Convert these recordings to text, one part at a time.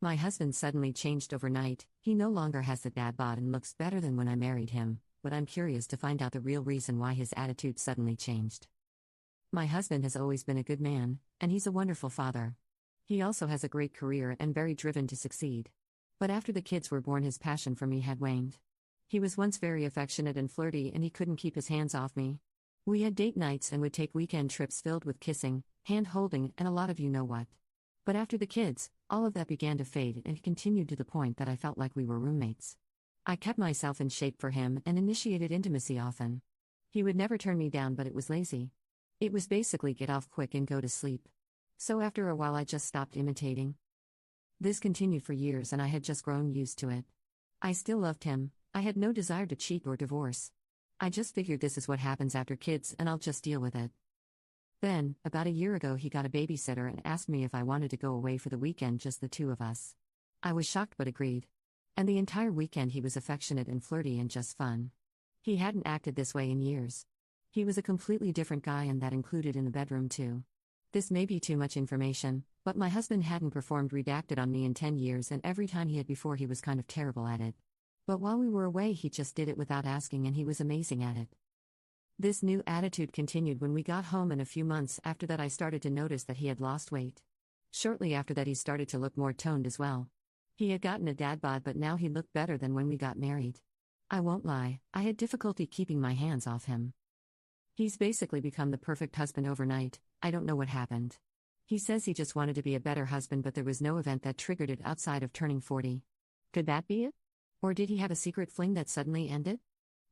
My husband suddenly changed overnight. He no longer has the dad bod and looks better than when I married him, but I'm curious to find out the real reason why his attitude suddenly changed. My husband has always been a good man, and he's a wonderful father. He also has a great career and very driven to succeed. But after the kids were born, his passion for me had waned. He was once very affectionate and flirty, and he couldn't keep his hands off me. We had date nights and would take weekend trips filled with kissing, hand-holding, and a lot of you know what. But after the kids, all of that began to fade, and it continued to the point that I felt like we were roommates. I kept myself in shape for him and initiated intimacy often. He would never turn me down, but it was lazy. It was basically get off quick and go to sleep. So after a while I just stopped imitating. This continued for years and I had just grown used to it. I still loved him, I had no desire to cheat or divorce. I just figured this is what happens after kids and I'll just deal with it. Then, about a year ago, he got a babysitter and asked me if I wanted to go away for the weekend, just the two of us. I was shocked but agreed. And the entire weekend he was affectionate and flirty and just fun. He hadn't acted this way in years. He was a completely different guy, and that included in the bedroom too. This may be too much information, but my husband hadn't performed redacted on me in 10 years, and every time he had before he was kind of terrible at it. But while we were away he just did it without asking, and he was amazing at it. This new attitude continued when we got home, and a few months after that I started to notice that he had lost weight. Shortly after that he started to look more toned as well. He had gotten a dad bod, but now he looked better than when we got married. I won't lie, I had difficulty keeping my hands off him. He's basically become the perfect husband overnight. I don't know what happened. He says he just wanted to be a better husband, but there was no event that triggered it outside of turning 40. Could that be it? Or did he have a secret fling that suddenly ended?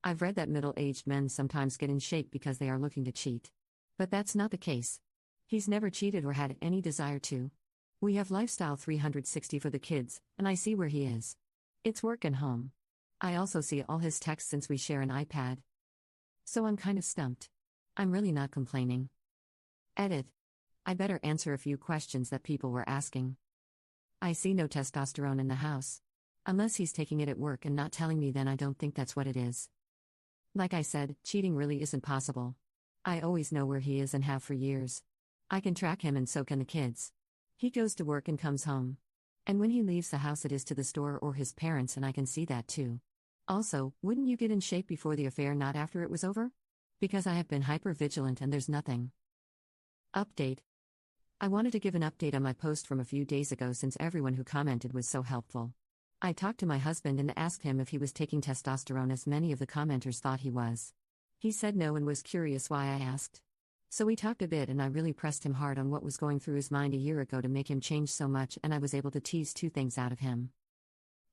I've read that middle-aged men sometimes get in shape because they are looking to cheat. But that's not the case. He's never cheated or had any desire to. We have lifestyle 360 for the kids, and I see where he is. It's work and home. I also see all his texts since we share an iPad. So I'm kind of stumped. I'm really not complaining. Edit. I better answer a few questions that people were asking. I see no testosterone in the house. Unless he's taking it at work and not telling me, then I don't think that's what it is. Like I said, cheating really isn't possible. I always know where he is and have for years. I can track him, and so can the kids. He goes to work and comes home. And when he leaves the house, it is to the store or his parents, and I can see that too. Also, wouldn't you get in shape before the affair, not after it was over? Because I have been hyper-vigilant and there's nothing. Update. I wanted to give an update on my post from a few days ago since everyone who commented was so helpful. I talked to my husband and asked him if he was taking testosterone, as many of the commenters thought he was. He said no and was curious why I asked. So we talked a bit and I really pressed him hard on what was going through his mind a year ago to make him change so much, and I was able to tease two things out of him.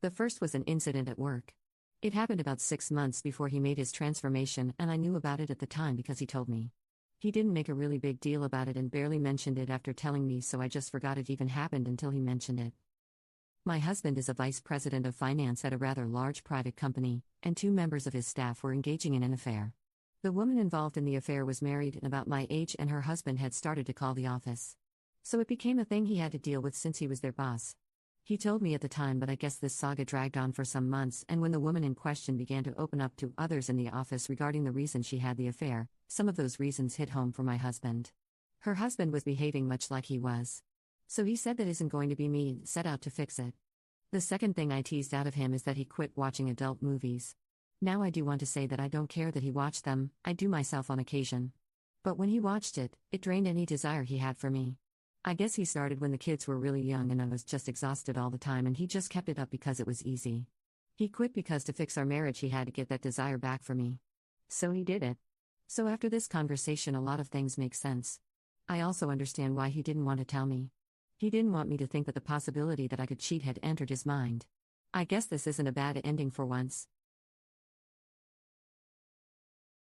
The first was an incident at work. It happened about 6 months before he made his transformation, and I knew about it at the time because he told me. He didn't make a really big deal about it and barely mentioned it after telling me, so I just forgot it even happened until he mentioned it. My husband is a vice president of finance at a rather large private company, and 2 members of his staff were engaging in an affair. The woman involved in the affair was married and about my age, and her husband had started to call the office. So it became a thing he had to deal with since he was their boss. He told me at the time, but I guess this saga dragged on for some months, and when the woman in question began to open up to others in the office regarding the reason she had the affair, some of those reasons hit home for my husband. Her husband was behaving much like he was. So he said that isn't going to be me, and set out to fix it. The second thing I teased out of him is that he quit watching adult movies. Now I do want to say that I don't care that he watched them, I do myself on occasion. But when he watched it, it drained any desire he had for me. I guess he started when the kids were really young and I was just exhausted all the time, and he just kept it up because it was easy. He quit because to fix our marriage he had to get that desire back for me. So he did it. So after this conversation a lot of things make sense. I also understand why he didn't want to tell me. He didn't want me to think that the possibility that I could cheat had entered his mind. I guess this isn't a bad ending for once.